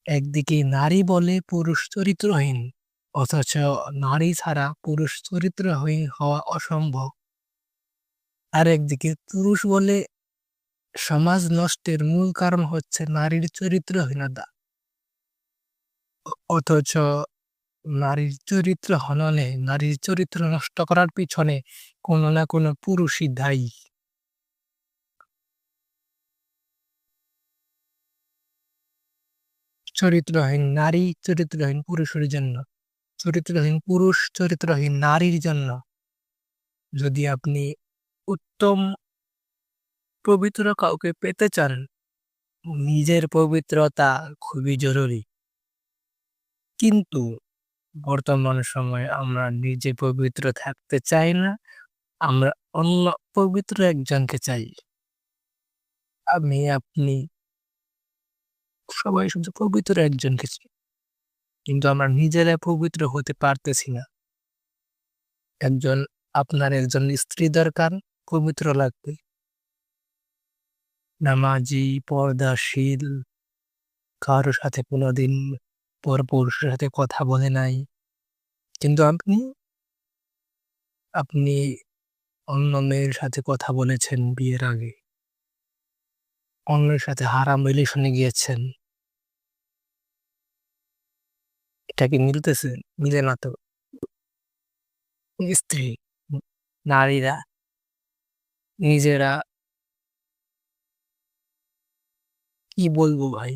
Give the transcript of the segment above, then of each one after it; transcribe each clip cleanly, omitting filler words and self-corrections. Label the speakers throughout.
Speaker 1: একদিকে নারী বলে পুরুষ চরিত্রহীন, অথচ নারী ছাড়া পুরুষ চরিত্রহীন হওয়া অসম্ভব। আর একদিকে পুরুষ বলে সমাজ নষ্টের মূল কারণ হচ্ছে নারীর চরিত্রহীনতা। অথচ নারীর চরিত্র হননে, নারীর চরিত্র নষ্ট করার পিছনে কোনো না কোনো পুরুষই দায়ী। চরিত্রহীন নারী চরিত্রহীন পুরুষের জন্য, চরিত্রহীন পুরুষ চরিত্রহীন নারীর জন্য। যদি আপনি উত্তম পবিত্র কাউকে পেতে চান, নিজের পবিত্রতা খুবই জরুরি। কিন্তু বর্তমান সময়ে আমরা নিজে পবিত্র থাকতে চাই না, আমরা অন্য পবিত্র একজনকে চাই। আমি, আপনি সবাই শুধু পবিত্র একজনকে চাই। কিন্তু আমরা নিজেরা পবিত্র হতে পারতেছি না। আপনার একজন স্ত্রী দরকার, পবিত্র লাগবে। নামাজি, পর্দাশীল, কারো সাথে কোনোদিন পরপুরুষের সাথে কথা বলে নাই। কিন্তু আপনি অন্য মেয়ের সাথে কথা বলেছেন বিয়ের আগে। অন্যের সাথে হারাম রিলেশনে গিয়েছেন। এটা কি মিলতেছে? মিলে না তো। স্ত্রী, নারীরা নিজেরা, কি বলবো ভাই?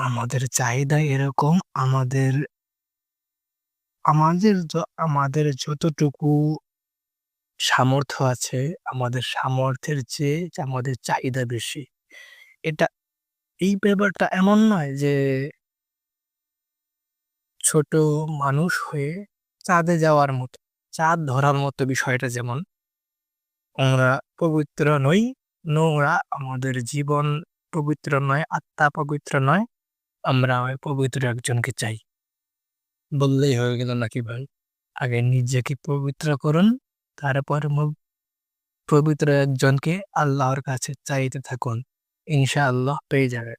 Speaker 1: আমাদের চাহিদা এরকম, আমাদের আমাদের আমাদের যতটুকু সামর্থ্য আছে, আমাদের সামর্থ্যের চেয়ে আমাদের চাহিদা বেশি। এটা এই ব্যাপারটা এমন নয় যে ছোট মানুষ হয়ে চাঁদে যাওয়ার মতো, চাঁদ ধরার মতো বিষয়টা যেমন। আমরা পবিত্র নই, নোংরা, আমাদের জীবন পবিত্র নয়, আত্মা পবিত্র নয়। আমরা ওই পবিত্র একজনকে চাই। বললেই হয়ে গেল নাকি ভাই? আগে নিজেকে পবিত্র করুন, তারপরে পবিত্র একজনকে আল্লাহর কাছে চাইতে থাকুন। ইনশাআল্লাহ পেয়ে যাবেন।